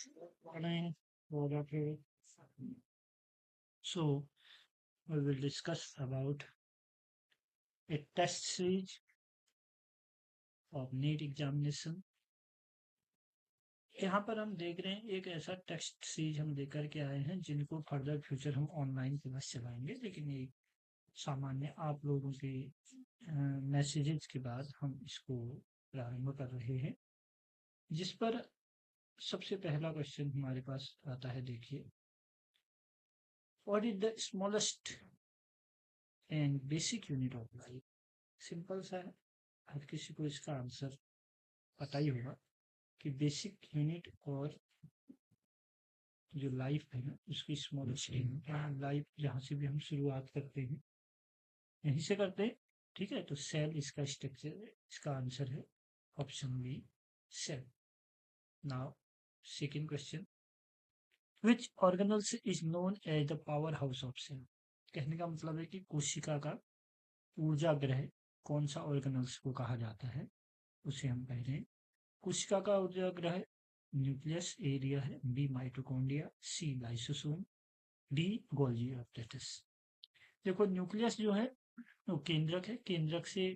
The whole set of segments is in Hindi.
Morning. Good afternoon. So we will discuss about a test series of NEET examination. यहाँ पर हम देख रहे हैं एक ऐसा टेस्ट सीरीज हम लेकर के आए हैं जिनको फर्दर फ्यूचर हम ऑनलाइन क्लास चलाएंगे, लेकिन ये सामान्य आप लोगों के मैसेजेस के बाद हम इसको प्रारंभ कर रहे हैं, जिस पर सबसे पहला क्वेश्चन हमारे पास आता है। देखिए, what is the smallest and basic unit of life. Simple सा है, हर किसी को इसका आंसर पता ही होगा कि बेसिक यूनिट और जो लाइफ है ना उसकी स्मॉलेस्ट यूनिट। लाइफ जहाँ से भी हम शुरुआत करते हैं यहीं से करते हैं, ठीक है। तो सेल इसका स्ट्रक्चर है, इसका आंसर है option B, cell. Now second question, which organelles is known as the power house of cell. कहने का मतलब है कि कोशिका का ऊर्जा ग्रह कौन सा ऑर्गेनल्स को कहा जाता है, उसे हम कह रहे हैं। कोशिका का ऊर्जा ग्रह न्यूक्लियस एरिया है, बी माइटोकॉन्ड्रिया, सी लाइसोसोम, डी गोल्जी एप्परेटस। देखो, न्यूक्लियस जो है वो केंद्रक है, केंद्रक से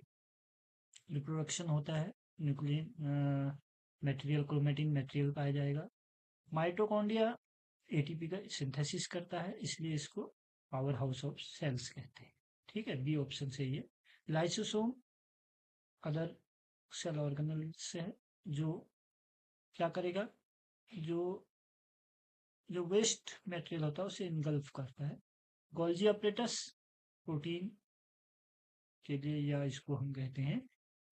रिप्रोडक्शन होता है, न्यूक्लियन मटेरियल क्रोमेटिन मटेरियल पाया जाएगा। माइटोकॉन्ड्रिया एटीपी का सिंथेसिस करता है, इसलिए इसको पावर हाउस ऑफ सेल्स कहते हैं, ठीक है। बी ऑप्शन सही है। लाइसोसोम अदर सेल ऑर्गेनल से है, जो क्या करेगा, जो जो वेस्ट मटेरियल होता है उसे इनगल्फ करता है। गोल्जी अपरेटस प्रोटीन के लिए, या इसको हम कहते हैं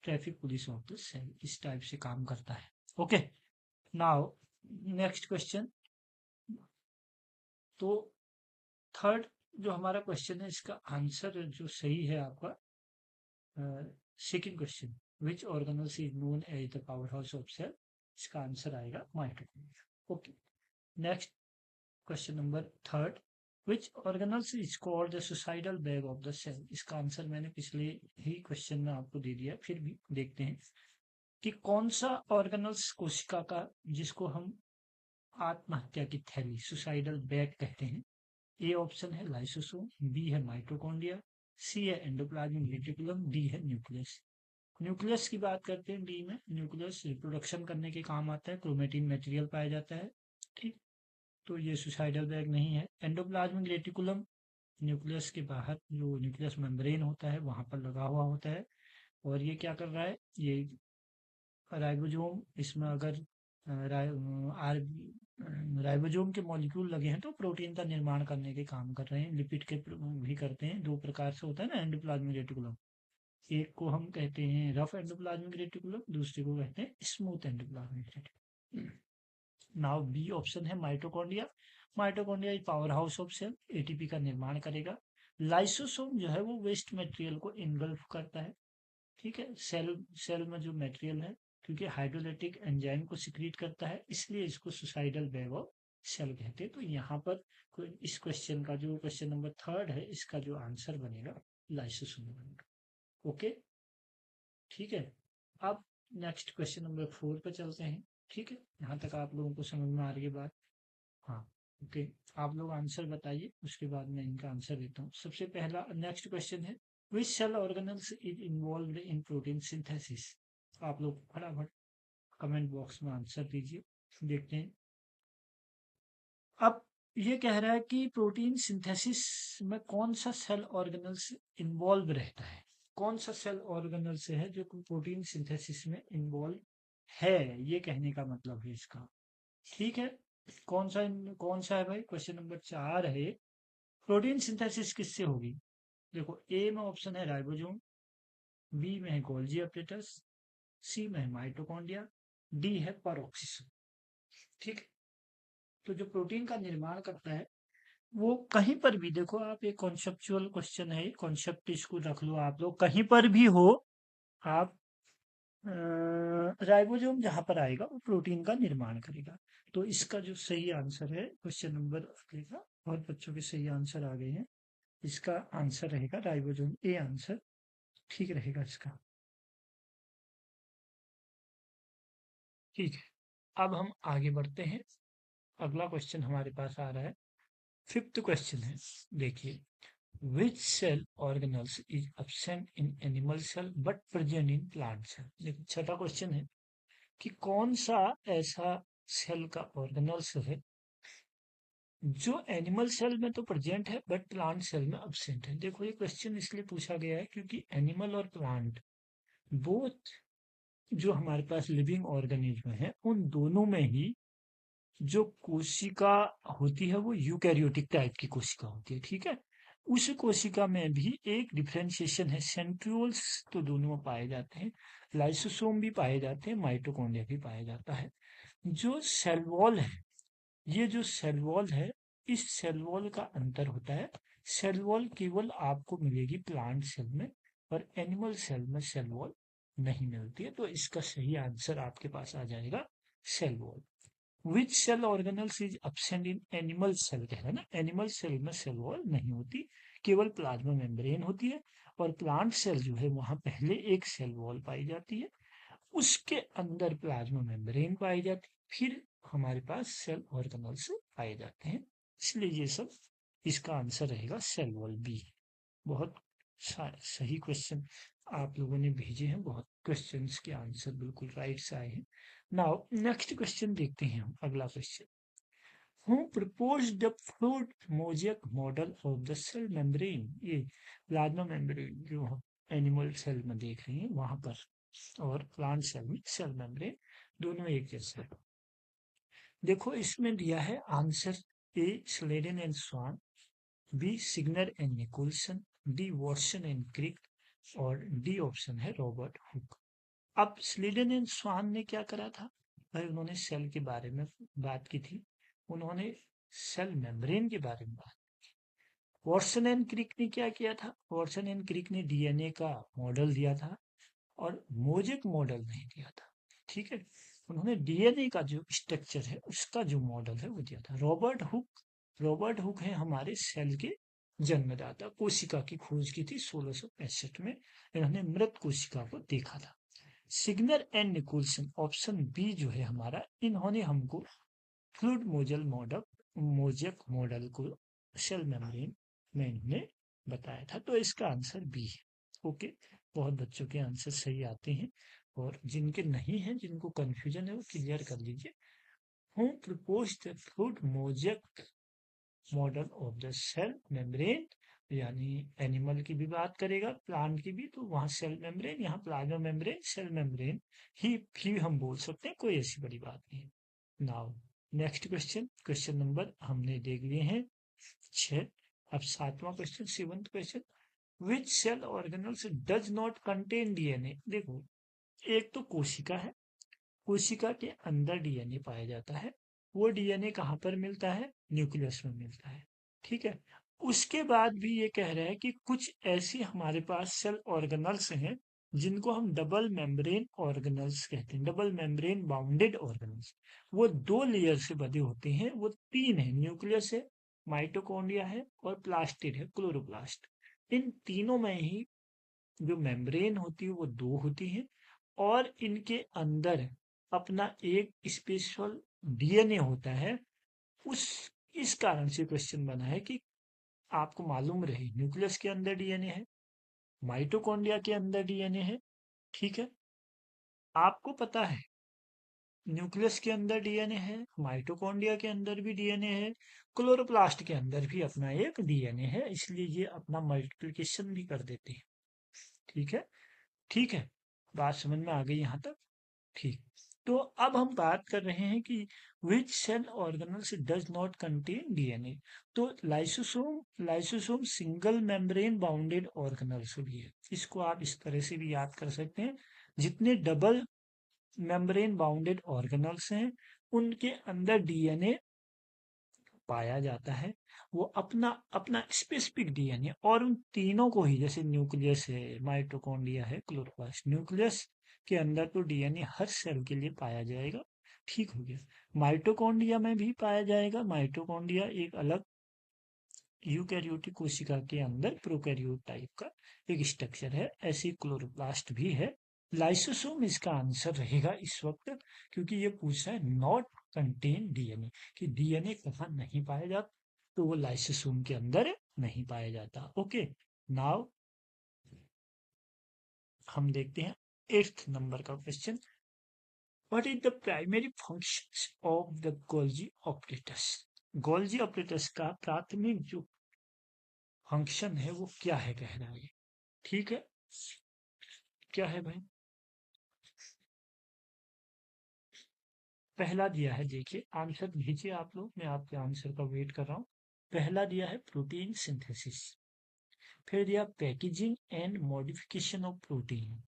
traffic police of the cell, इस टाइप से काम करता है। Okay, now next question. तो थर्ड जो हमारा क्वेश्चन है, इसका आंसर जो सही है आपका second question, which organelles is known as the power house of cell, इसका आंसर आएगा mitochondria. Okay, next question number third, which organelles is called the suicidal bag of the cell. इसका आंसर मैंने पिछले ही क्वेश्चन में आपको दे दिया, फिर भी देखते हैं कि कौन सा ऑर्गेनल्स कोशिका का जिसको हम आत्महत्या की थैली सुसाइडल बैग कहते हैं। ए ऑप्शन है लाइसोसोम, बी है माइटोकॉन्ड्रिया, सी है एंडोप्लाज्मिक रेटिकुलम, डी है न्यूक्लियस। न्यूक्लियस की बात करते हैं, डी में न्यूक्लियस रिप्रोडक्शन करने के काम आता है, क्रोमेटिन मटेरियल पाया जाता है, ठीक। तो ये सुसाइडल बैग नहीं है। एंडोप्लाज्मिक रेटिकुलम न्यूक्लियस के बाहर जो न्यूक्लियस मेम्ब्रेन होता है वहां पर लगा हुआ होता है, और ये क्या कर रहा है, ये राइबोसोम, इसमें अगर राइबोसोम के मॉलिक्यूल लगे हैं तो प्रोटीन का निर्माण करने के काम कर रहे हैं, लिपिड के भी करते हैं। दो प्रकार से होता है ना एंडोप्लाज्मिक रेटिकुलम, एक को हम कहते हैं रफ एंडोप्लाज्मिक रेटिकुलम, दूसरे को कहते हैं smooth endoplasmic reticulum. Now B option है mitochondria. Mitochondria is power house of cell, ATP का निर्माण करेगा। लाइसोसोम जो है वो वेस्ट मटेरियल को इनगल्फ करता है, ठीक है। सेल सेल में जो मटेरियल है, क्योंकि हाइड्रोलाइटिक एंजाइम को सिक्रीट करता है, इसलिए इसको सुसाइडल बैग ऑफ सेल कहते हैं। तो यहाँ पर इस क्वेश्चन का जो क्वेश्चन नंबर थर्ड है, इसका जो आंसर बनेगा लाइसोसोम बनेगा। ओके, ठीक है। अब नेक्स्ट क्वेश्चन नंबर 4 पे चलते हैं, ठीक है। यहाँ तक आप लोगों को समझ में आ रही है बात? हाँ, ओके। आप लोग आंसर बताइए, उसके बाद मैं इनका आंसर देता हूँ। सबसे पहला नेक्स्ट क्वेश्चन है, which cell organelles is involved in protein synthesis. आप लोग फटाफट कमेंट बॉक्स में आंसर दीजिए, देखते हैं। अब ये कह रहा है कि प्रोटीन सिंथेसिस में कौन सा सेल ऑर्गेनल्स इन्वॉल्व रहता है, कौन सा सेल ऑर्गेनल से है जो प्रोटीन सिंथेसिस में इन्वॉल्व है, ये कहने का मतलब है इसका, ठीक है। कौन सा है भाई, क्वेश्चन नंबर 4 है, प्रोटीन सिंथेसिस किससे होगी। देखो, ए में ऑप्शन है राइबोसोम, बी में है गोल्जी अपरेटस, सी में है माइटोकॉन्ड्रिया, डी है पेरोक्सिसोम, ठीक है। तो जो प्रोटीन का निर्माण करता है वो कहीं पर भी, देखो आप, एक कॉन्सेप्चुअल क्वेश्चन है, कॉन्सेप्ट इसको रख लो आप लोग, कहीं पर भी हो आप, राइबोसोम जहां पर आएगा वो प्रोटीन का निर्माण करेगा। तो इसका जो सही आंसर है क्वेश्चन नंबर का, बहुत बच्चों के सही आंसर आ गए हैं, इसका आंसर रहेगा राइबोसोम, ए आंसर ठीक रहेगा इसका, ठीक है। अब हम आगे बढ़ते हैं। अगला क्वेश्चन हमारे पास आ रहा है, 5th क्वेश्चन है, देखिए, which cell organelles is absent in animal cell but present in plant cell. देखिए, छठा क्वेश्चन है कि कौन सा ऐसा सेल का ऑर्गेनल्स है जो एनिमल सेल में तो प्रेजेंट है बट प्लांट सेल में अब्सेंट है। देखो, ये क्वेश्चन इसलिए पूछा गया है क्योंकि एनिमल और प्लांट बोथ जो हमारे पास लिविंग ऑर्गेनिज्म है, उन दोनों में ही जो कोशिका होती है वो यूकैरियोटिक टाइप की कोशिका होती है, ठीक है। उस कोशिका में भी एक डिफरेंशिएशन है, सेंट्रियोल्स तो दोनों में पाए जाते हैं, लाइसोसोम भी पाए जाते हैं, माइटोकॉन्ड्रिया भी पाया जाता है। जो सेल वॉल है, ये जो सेल वॉल है, इस सेल वॉल का अंतर होता है। सेल वॉल केवल आपको मिलेगी प्लांट सेल में, और एनिमल सेल में सेल वॉल नहीं मिलती है। तो इसका सही आंसर आपके पास आ जाएगा cell wall. Which cell organelles is absent in animal cell, कह रहे हैं ना, एनिमल सेल में सेल वॉल नहीं होती, केवल प्लाज्मा मेम्ब्रेन होती है। और प्लांट सेल जो है वहां पहले एक सेल वॉल पाई जाती है, उसके अंदर प्लाज्मा मेम्ब्रेन पाई जाती है, फिर हमारे पास सेल ऑर्गेनल्स पाए जाते हैं। इसलिए ये सब, इसका आंसर रहेगा सेल वॉल बी। बहुत सही क्वेश्चन आप लोगों ने भेजे हैं, बहुत क्वेश्चंस के आंसर बिल्कुल राइट से आए हैं। नाउ नेक्स्ट क्वेश्चन देखते हैं हम, अगला question, who proposed the fluid mosaic model of the cell membrane. ये प्लाज्मा मेम्ब्रेन जो हम एनिमल सेल में देख रहे हैं वहां पर, और प्लांट सेल में सेल मेम्ब्रेन दोनों एक जैसे हैं। देखो, इसमें दिया है answer, A Schleiden and Swann, B Singer and Nicolson, D Watson and Crick, और डी ऑप्शन है रॉबर्ट हुक। अब स्लीडन एंड स्वान ने क्या करा था भाई, उन्होंने सेल के बारे में बात की थी, उन्होंने सेल मेम्ब्रेन के बारे में बात। वॉटसन एंड क्रिक ने क्या किया था, वॉटसन एंड क्रिक ने डीएनए का मॉडल दिया था और मोजेक मॉडल नहीं दिया था, ठीक है। उन्होंने डीएनए का जो स्ट्रक्चर है उसका जो मॉडल है वो दिया था। रॉबर्ट हुक है हमारे सेल के जन्मदाता, कोशिका की खोज की थी 1665 में, इन्होंने मृत कोशिका को देखा था। सिग्नर एंड निकोलसन ऑप्शन बी जो है हमारा, इन्होंने हमको फ्लूइड मोजेक मॉडल को सेल मेम्ब्रेन में इन्होंने बताया था, तो इसका आंसर बी है। ओके, बहुत बच्चों के आंसर सही आते हैं, और जिनके नहीं है, जिनको कंफ्यूजन है, वो क्लियर कर लीजिए। Who propose the fluid mosaic model of the cell membrane, यानी एनिमल की भी बात करेगा, प्लांट की भी, तो वहां सेल मेम्ब्रेन, यहाँ प्लाज्मा मेम्ब्रेन, सेल मेम्ब्रेन ही हम बोल सकते हैं, कोई ऐसी बड़ी बात नहीं है। Now next question, question number हमने देख लिए हैं 6। अब 7वां question, 7th question, which cell organelles does not contain DNA. देखो, एक तो कोशिका है, कोशिका के अंदर डीएनए पाया जाता है, वो डीएनए कहाँ पर मिलता है, न्यूक्लियस में मिलता है, ठीक है। उसके बाद भी ये कह रहे हैं कि कुछ ऐसी हमारे पास सेल ऑर्गेनल्स हैं जिनको हम डबल मेम्ब्रेन ऑर्गेनल्स कहते हैं, डबल मेम्ब्रेन बाउंडेड ऑर्गेनल्स। वो 2 लेयर से बने होते हैं, वो 3 है, न्यूक्लियस है, माइटोकॉन्ड्रिया है, और प्लास्टिड है, क्लोरोप्लास्ट। इन तीनों में ही जो मेम्ब्रेन होती है वो 2 होती है, और इनके अंदर अपना एक स्पेशल डीएनए होता है। उस इस कारण से क्वेश्चन बना है कि आपको मालूम रहे, न्यूक्लियस के अंदर डीएनए है, माइटोकॉन्ड्रिया के अंदर डीएनए है, ठीक है। आपको पता है न्यूक्लियस के अंदर डीएनए है, माइटोकॉन्ड्रिया के अंदर भी डीएनए है, क्लोरोप्लास्ट के अंदर भी अपना एक डीएनए है, इसलिए ये अपना मल्टीप्लिकेशन भी कर देते हैं, ठीक है। ठीक है, बात समझ में आ गई यहाँ तक, ठीक। तो अब हम बात कर रहे हैं कि which cell organelles does not contain DNA. तो lysosome single membrane bounded organelles भी है, इसको आप इस तरह से भी याद कर सकते हैं। जितने डबल मेम्ब्रेन बाउंडेड ऑर्गेनल्स हैं उनके अंदर डीएनए पाया जाता है, वो अपना अपना स्पेसिफिक डीएनए, और उन तीनों को ही, जैसे न्यूक्लियस है, माइटोकॉन्ड्रिया है, क्लोरोप्लास्ट, न्यूक्लियस के अंदर तो डीएनए हर सेल के लिए पाया जाएगा, ठीक हो गया। माइटोकॉन्ड्रिया में भी पाया जाएगा, माइटोकॉन्ड्रिया एक अलग यूकैरियोटिक कोशिका के अंदर प्रोकैरियोट टाइप का एक स्ट्रक्चर है, ऐसी क्लोरोप्लास्ट भी है। लाइसोसोम इसका आंसर रहेगा इस वक्त, क्योंकि ये पूछ रहा है नॉट कंटेन डीएनए, कि डीएनए कहाँ नहीं पाया जाता, तो वो लाइसोसोम के अंदर नहीं पाया जाता। ओके, नाउ हम देखते हैं 8th नंबर का question. What is the primary functions of the Golgi operators? Golgi operators का प्राथमिक जो फंक्शन है वो क्या है, कह रहा है। ठीक है, क्या है भाई? पहला दिया है, देखिए आंसर भेजिए आप लोग, मैं आपके आंसर का वेट कर रहा हूँ। पहला दिया है प्रोटीन सिंथेसिस, फिर दिया packaging and modification of protein,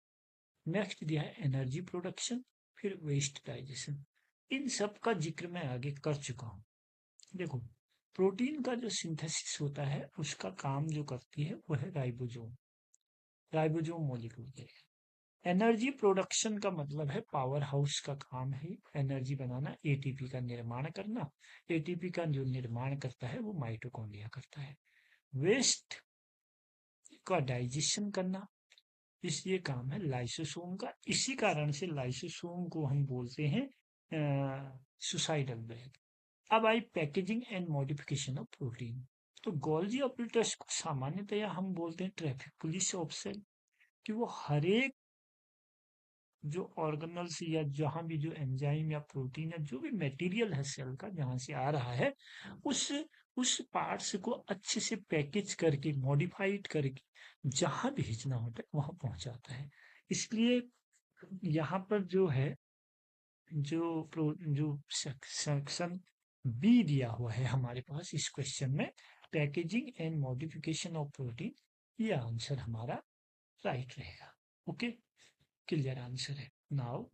next दिया है एनर्जी प्रोडक्शन, फिर वेस्ट डाइजेशन। इन सब का जिक्र मैं आगे कर चुका हूँ। देखो, प्रोटीन का जो सिंथेसिस होता है उसका काम जो करती है वो है राइबोसोम, राइबोसोम मॉलिक्यूल है। एनर्जी प्रोडक्शन का मतलब है पावर हाउस का काम है एनर्जी बनाना, एटीपी का निर्माण करना। एटीपी का जो निर्माण करता है वो माइटोकॉन्ड्रिया करता है। वेस्ट का डाइजेशन करना, इस ये काम है लाइसोसोम का। इसी कारण से लाइसोसोम को हम बोलते हैं सुसाइडल बैग। अब I packaging and modification of protein. तो गोल्जी ऑपरेटर्स को सामान्यतया हम बोलते हैं ट्रैफिक पुलिस ऑफिसर, कि वो हर एक जो ऑर्गेनल्स या जहां भी जो एंजाइम या प्रोटीन या जो भी मटेरियल है सेल का जहां से आ रहा है, उस उस पार्ट्स को अच्छे से पैकेज करके मॉडिफाइड करके जहां भेजना होता है वहां पहुंचाता है। इसलिए यहाँ पर जो है जो सेक्शन बी दिया हुआ है हमारे पास इस क्वेश्चन में, packaging and modification of protein, ये आंसर हमारा राइट रहेगा। ओके, क्लियर आंसर है। नाउ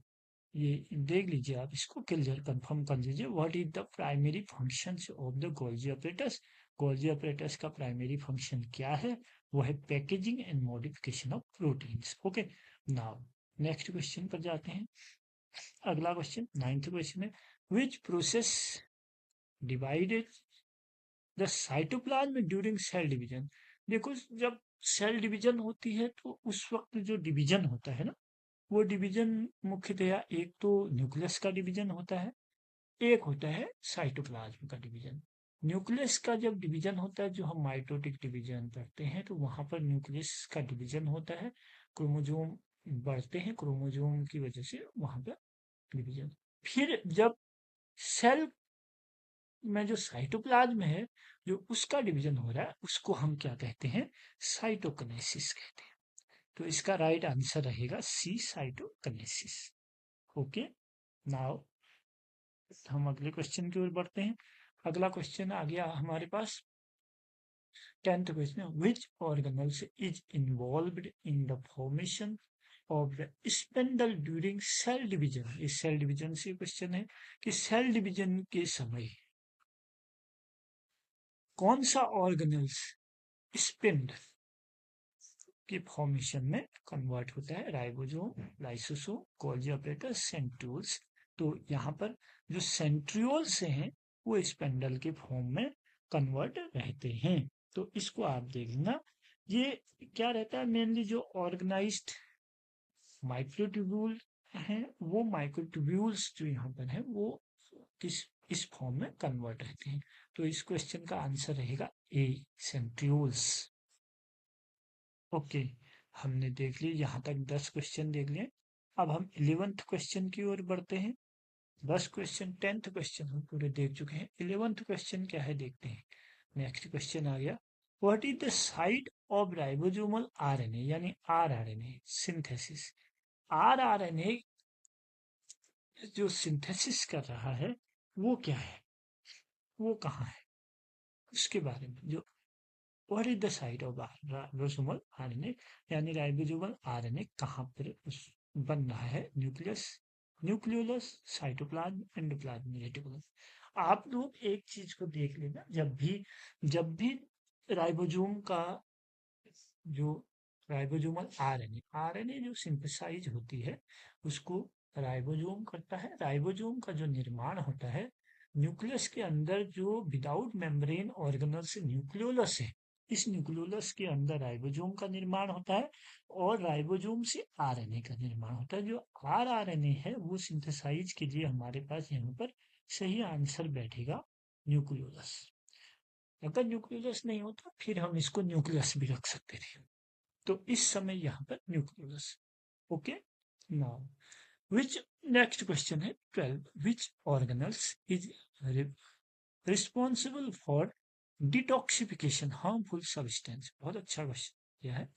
ये देख लीजिए, आप इसको क्लियर कंफर्म कर लीजिए। What is the primary functions of the Golgi operators? Golgi operators का प्राइमरी फंक्शन क्या है? वो है packaging and modification of proteins. Okay, now next question पर जाते हैं। अगला क्वेश्चन 9th क्वेश्चन है, which process divided the cytoplasm during cell division? देखो, जब सेल डिवीजन होती है तो उस वक्त जो डिवीजन होता है ना, वो डिवीजन मुख्यतया एक तो न्यूक्लियस का डिवीजन होता है, एक होता है साइटोप्लाज्म का डिवीजन। न्यूक्लियस का जब डिवीजन होता है, जो हम माइटोटिक डिवीजन करते हैं, तो वहां पर न्यूक्लियस का डिवीजन होता है, क्रोमोजोम बढ़ते हैं, क्रोमोजोम की वजह से वहां पर डिवीजन। फिर जब सेल में जो साइटोप्लाज्म है, जो उसका डिवीजन हो रहा है, उसको हम क्या कहते हैं? साइटोकिनेसिस कहते हैं। तो इसका राइट आंसर रहेगा सी, साइटोकिनेसिस। ओके, नाउ हम अगले क्वेश्चन की ओर बढ़ते हैं। अगला क्वेश्चन आ गया हमारे पास 10th question, which organelles is involved in the formation of the spindle during cell division? इस सेल डिवीजन से क्वेश्चन है कि सेल डिवीजन के समय कौन सा ऑर्गेनल्स स्पेंडल के फॉर्मेशन में कन्वर्ट होता है? Ribosome, lysosome, Golgi operator, centrioles. तो यहाँ पर जो सेंट्रियोल्स हैं वो स्पेंडल के फॉर्म में कन्वर्ट रहते हैं। तो इसको आप देखना, ये क्या रहता है, मेनली जो ऑर्गेनाइज्ड माइक्रोट्यूब्यूल हैं, वो माइक्रोट्यूब्यूल्स जो यहाँ पर है वो किस इस फॉर्म में कन्वर्ट रहते हैं। तो इस क्वेश्चन का आंसर रहेगा ए, सेंट्रियोल्स। ओके, हमने देख लिए यहाँ तक 10 क्वेश्चन देख लिए। अब हम 11th क्वेश्चन की ओर बढ़ते हैं। 10 क्वेश्चन, 10th क्वेश्चन हम पूरे देख चुके हैं। 11th क्वेश्चन क्या है देखते हैं। नेक्स्ट क्वेश्चन आ गया, what is the site of ribosomal RNA, यानी आरआरएनए सिंथेसिस। आरआरएनए जो सिंथेसिस कर रहा है वो क्या है, वो कहाँ है, उसके बारे में जो what is the site of ribosomal RNA, यानी राइबोसोमल आरएनए कहाँ पर बन रहा है? Nucleus, nucleolus, cytoplasm, endoplasm, reticulum. आप लोग एक चीज को देख लेना, जब भी राइबोसोम का जो राइबोसोमल आरएनए आरएनए जो सिंथेसाइज होती है उसको राइबोसोम करता है। राइबोसोम का जो निर्माण होता है न्यूक्लियस के अंदर, जो विदाउट मेम्ब्रेन ऑर्गेनल्स न्यूक्लियोलस है, इस न्यूक्लियोलस के अंदर राइबोसोम का निर्माण होता है और राइबोसोम से आरएनए का निर्माण होता है। जो आरआरएनए है वो सिंथेसाइज के लिए हमारे पास यहाँ पर सही आंसर बैठेगा न्यूक्लियोलस। अगर न्यूक्लियोलस नहीं होता फिर हम इसको न्यूक्लियस भी रख सकते थे। तो इस समय यहाँ पर nucleolus. Okay, now which, next question है 12, which organelles is responsible for detoxification harmful substance. बहुत अच्छा क्वेश्चन यह है,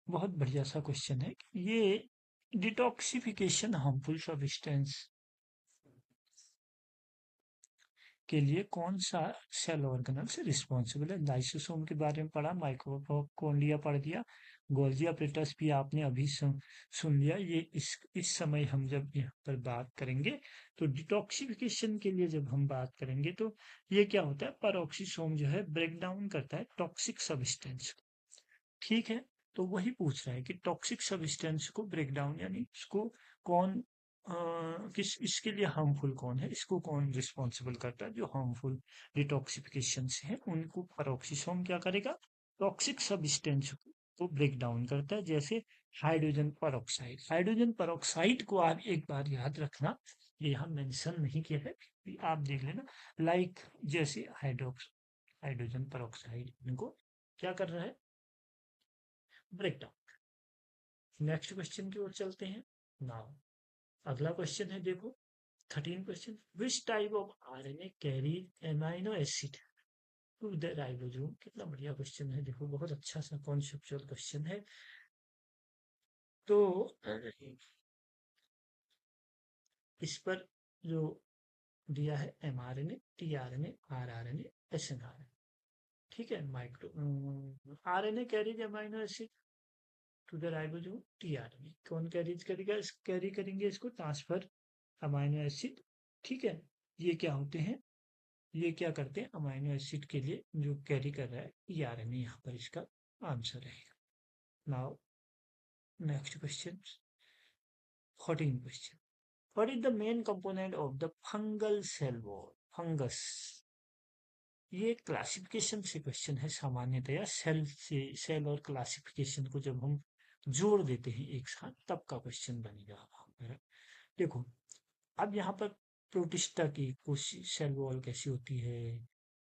बहुत बढ़िया सा क्वेश्चन है। ये डिटॉक्सिफिकेशन हार्मफुल सब्सटेंस के लिए कौन सा सेल ऑर्गेनल से रिस्पॉन्सिबल है? लाइसोसोम के बारे में पढ़ा, माइक्रोकोन्डिया पढ़ दिया, गोल्जी एपेटस भी आपने अभी सुन लिया। ये इस समय हम जब यहाँ पर बात करेंगे तो डिटॉक्सिफिकेशन के लिए जब हम बात करेंगे तो ये क्या होता है, पेरोक्सिसोम जो है ब्रेक डाउन करता है टॉक्सिक सब्सटेंस। ठीक है, तो वही पूछ रहा है कि टॉक्सिक सब्सटेंस को ब्रेक डाउन यानी इसको कौन किस इसके लिए हार्मफुल कौन है, इसको कौन रिस्पॉन्सिबल करता है जो हार्मफुल डिटॉक्सिफिकेशन से है, उनको पेरोक्सिसोम क्या करेगा, टॉक्सिक सब्सटेंस को ब्रेक डाउन करता है। जैसे हाइड्रोजन पेरोक्साइड, हाइड्रोजन पेरोक्साइड को आप एक बार याद रखना, ये यहाँ मेंशन नहीं किया है, आप देख लेना। लाइक जैसे हाइड्रोजन पेरोक्साइड इनको क्या कर रहा है, ब्रेक डाउन। नेक्स्ट क्वेश्चन की ओर चलते हैं। नाउ अगला क्वेश्चन है, देखो 13 question, which type of RNA carry amino acid to the ribosome. कितना बढ़िया क्वेश्चन है, देखो बहुत अच्छा सा कॉन्सेप्चुअल क्वेश्चन है। तो इस पर जो दिया है एमआरएनए, टीआरएनए, आरआरएनए, एसएनआरएनए। ठीक है, micro RNA carries amino acid to the ribosome, tRNA कौन कैरीज करेगा, कैरी करेंगे इसको, ट्रांसफर अमाइनो एसिड। ठीक है, ये क्या होते हैं, ये क्या करते हैं, अमाइनो एसिड के लिए जो कैरी कर रहा है टीआरएनए, यहाँ पर इसका आंसर रहेगा। Now next question 14 question, what is the main component of the fungal cell wall, fungus. ये क्लासिफिकेशन से क्वेश्चन है, सामान्यतया सेल से, सेल और क्लासिफिकेशन को जब हम जोड़ देते हैं एक साथ तब का क्वेश्चन बनेगा। देखो अब यहाँ पर प्रोटिस्टा की कोशिश सेल वॉल कैसी होती है,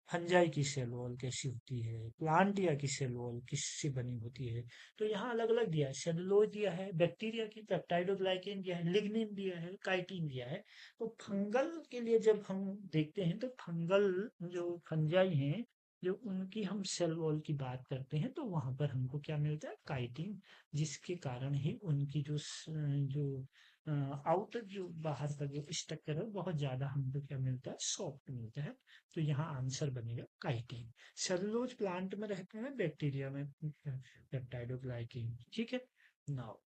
फंजाई की सेल वॉल कैसी होती है, प्लांटिया की सेल वॉल किससे बनी होती है, तो यहाँ अलग अलग दिया है, सेलुलोज दिया है, बैक्टीरिया की पेप्टाइडोग्लाइकेन दिया है, लिग्निन दिया है, काइटिन दिया है। तो फंगल के लिए जब हम देखते हैं तो फंगल जो फंजाई हैं, जो उनकी हम सेल वॉल की बात करते हैं तो वहां पर हमको क्या मिलता है, काइटिन, जिसके कारण ही उनकी जो आउटर जो बाहर का जो स्ट्रक्चर है बहुत ज्यादा हमको क्या मिलता है, सॉफ्ट मिलता है। तो यहाँ आंसर बनेगा काइटिन। सेलुलोज प्लांट में रहते हैं, बैक्टीरिया में पेप्टाइडोग्लाइकेन। ठीक है, now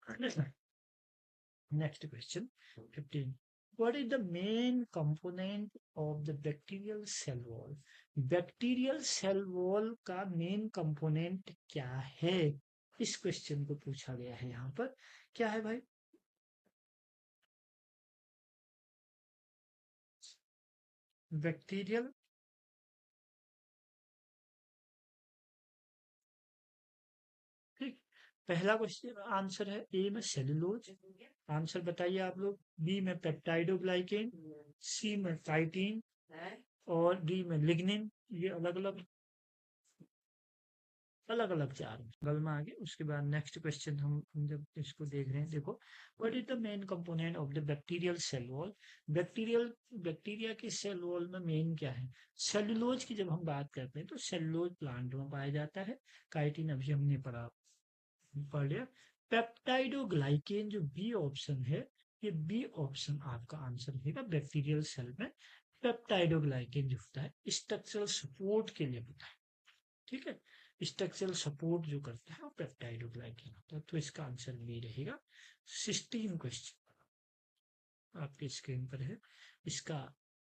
next question 15, what is the main component of the bacterial cell wall। Bacterial cell wall का मेन कंपोनेंट क्या है, इस क्वेश्चन को पूछा गया है। यहाँ पर क्या है भाई, बैक्टीरियल, ठीक, पहला क्वेश्चन आंसर है ए में सेलुलोज, आंसर बताइए आप लोग। बी में पेप्टाइडोग्लाइकेन, सी में काइटिन और डी में लिग्निन। ये अलग अलग अलग अलग चार बगल में आ गए। उसके बाद नेक्स्ट क्वेश्चन हम जब इसको देख रहे हैं, देखो what is the main component of the bacterial cell wall. Bacteria के सेल वॉल में मेन क्या है, सेलुलोज की जब हम बात करते हैं तो सेलुलोज प्लांट में पाया जाता है, काइटिन अभी हमने पढ़ लिया। पेप्टाइडोग्लाइकेन जो बी ऑप्शन है, ये बी ऑप्शन आपका आंसर रहेगा। बैक्टीरियल सेल में पेप्टाइडोग्लाइकेन जो होता है स्ट्रक्चरल सपोर्ट के लिए होता है। ठीक है, स्ट्रक्चरल सपोर्ट जो करता है वो पेप्टाइडोग्लाइकेन होता है, तो इसका आंसर बी रहेगा। 16 क्वेश्चन आपके स्क्रीन पर है, इसका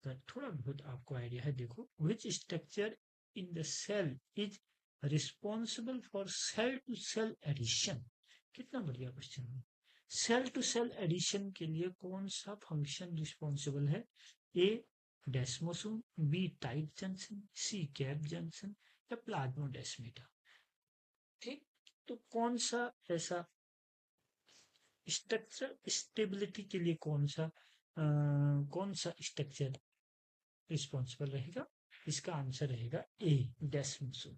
थोड़ा बहुत आपको आइडिया है, देखो which structure in the cell is responsible for cell to cell addition. कितना बढ़िया क्वेश्चन है, सेल टू सेल एडिशन के लिए कौन सा फंक्शन रिस्पॉन्सिबल है, A desmosome, B tight junction, C gap junction या प्लाज्मोडेस्माटा। ठीक, तो कौन सा ऐसा स्ट्रक्चर स्टेबिलिटी के लिए कौन सा स्ट्रक्चर रिस्पॉन्सिबल रहेगा? इसका आंसर रहेगा ए, डेस्मोसोम।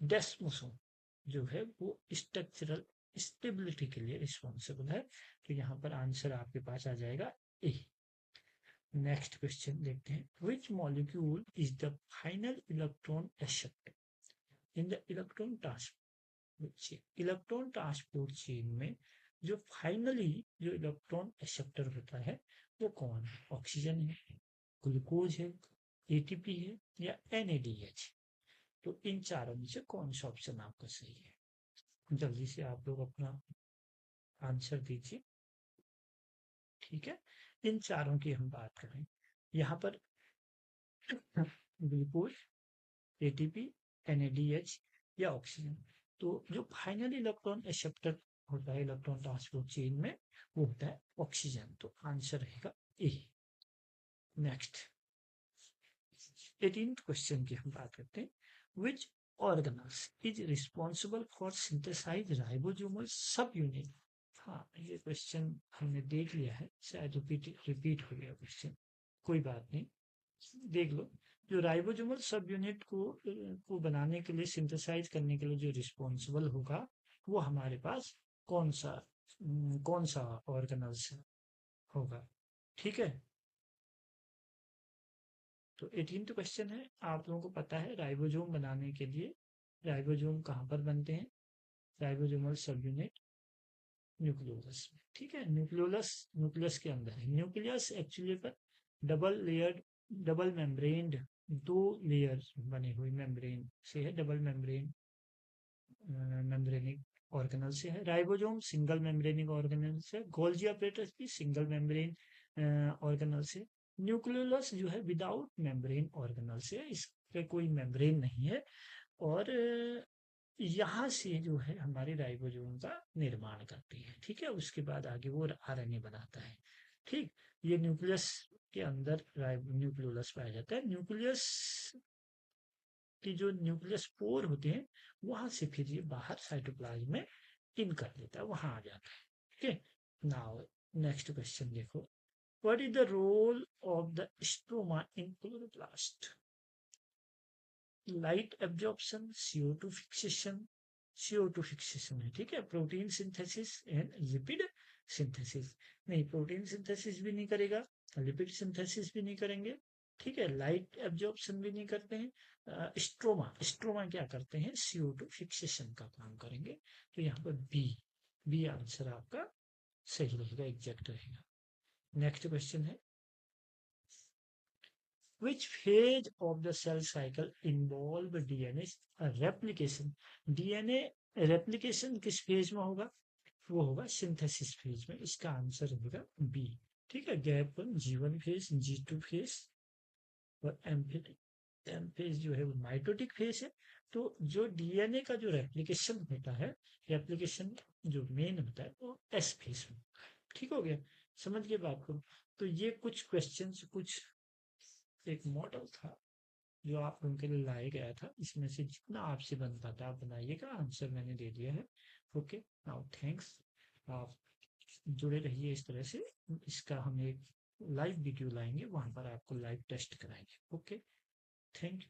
डेस्मोसोम जो है वो स्ट्रक्चरल स्टेबिलिटी के लिए रिस्पॉन्सिबल है। तो यहाँ पर आंसर आपके पास आ जाएगा ए। नेक्स्ट क्वेश्चन देखते हैं, which molecule is the final electron acceptor in the electron transport chain में जो फाइनली जो इलेक्ट्रॉन एक्सेप्टर होता है वो कौन है? ऑक्सीजन है, ग्लूकोज है, एटीपी है या एनएडीएच? तो इन चारों में से कौन सा ऑप्शन आपका सही है? जल्दी से आप लोग अपना आंसर दीजिए। ठीक है, इन चारों की हम बात करें, यहाँ पर ग्लूकोज, एटीपी, एनएडीएच या ऑक्सीजन। तो जो फाइनल इलेक्ट्रॉन एक्सेप्टर होता है इलेक्ट्रॉन ट्रांसपोर्ट चेन में वो होता है ऑक्सीजन। तो आंसर रहेगा ए। नेक्स्ट 18th क्वेश्चन की हम बात करते हैं, which organelles is responsible for synthesize ribosomal subunit? हाँ, ये क्वेश्चन हमने देख लिया है, शायद रिपीट हो गया क्वेश्चन, कोई बात नहीं, देख लो। जो राइबोसोमल सब यूनिट को बनाने के लिए, सिंथेसाइज करने के लिए जो रिस्पॉन्सिबल होगा वो हमारे पास कौन सा ऑर्गेनल्स होगा? ठीक है, तो 18th क्वेश्चन है, आप लोगों को पता है राइबोसोम बनाने के लिए राइबोसोम कहाँ पर बनते हैं? राइबोसोमल सब यूनिट न्यूक्लियोलस में। ठीक है, न्यूक्लियस के अंदर है। न्यूक्लियस एक्चुअली पर डबल मेम्ब्रेन, दो लेयर बने हुए मेम्ब्रेन से है, डबल मेम्ब्रेन मेम्ब्रेनिक ऑर्गेनल से है। राइबोसोम सिंगल मेम्ब्रेनिक ऑर्गेनल से, गोल्जी apparatus भी सिंगल मेम्ब्रेन ऑर्गेनल से। न्यूक्लियोलस जो है विदाउट मेम्ब्रेन ऑर्गेनल से, इसके कोई मेम्ब्रेन नहीं है। और यहाँ से जो है हमारे राइबोसोम का निर्माण करती है। ठीक है, उसके बाद आगे वो आरएनए बनाता है। ठीक, ये न्यूक्लियस के अंदर न्यूक्लियोलस पाया जाता है। न्यूक्लियस कि जो न्यूक्लियस पोर होते हैं वहां से फिर ये बाहर साइटोप्लाज्म में इन कर लेता है, वहां आ जाता है। ठीक है, नाउ नेक्स्ट क्वेश्चन देखो, what is the role of the stroma in chloroplast? Light absorption, CO2 fixation, CO2 fixation है। ठीक है, protein synthesis and lipid synthesis. नहीं, प्रोटीन सिंथेसिस भी नहीं करेगा, लिपिड सिंथेसिस भी नहीं करेंगे। ठीक है, लाइट एब्जॉर्प्शन भी नहीं करते हैं। स्ट्रोमा क्या करते हैं? CO2 फिक्सेशन का काम करेंगे। तो यहाँ पर बी आंसर आपका सही रहेगा, एग्जैक्ट रहेगा। नेक्स्ट क्वेश्चन है, which phase of the cell cycle involve DNA replication? DNA replication किस फेज में होगा? वो होगा सिंथेसिस फेज में। इसका आंसर होगा बी। ठीक है, gap G1 phase, G2 phase और एम फेज जो है वो माइटोटिक फेज है। तो जो डीएनए का जो रेप्लिकेशन होता है, रेप्लिकेशन जो मेन होता है वो एस फेज में। ठीक हो गया, समझ गए बात को? तो ये कुछ क्वेश्चंस, कुछ एक मॉडल था जो आप लोगों के लिए लाया गया था, इसमें से जितना आपसे बन पाता आप बनाइएगा। आंसर मैंने दे दिया है। ओके, नाउ थैंक्स, आप जुड़े रहिए इस तरह से। इसका हम एक लाइव वीडियो लाएंगे, वहां पर आपको लाइव टेस्ट कराएंगे। Okay, thank you.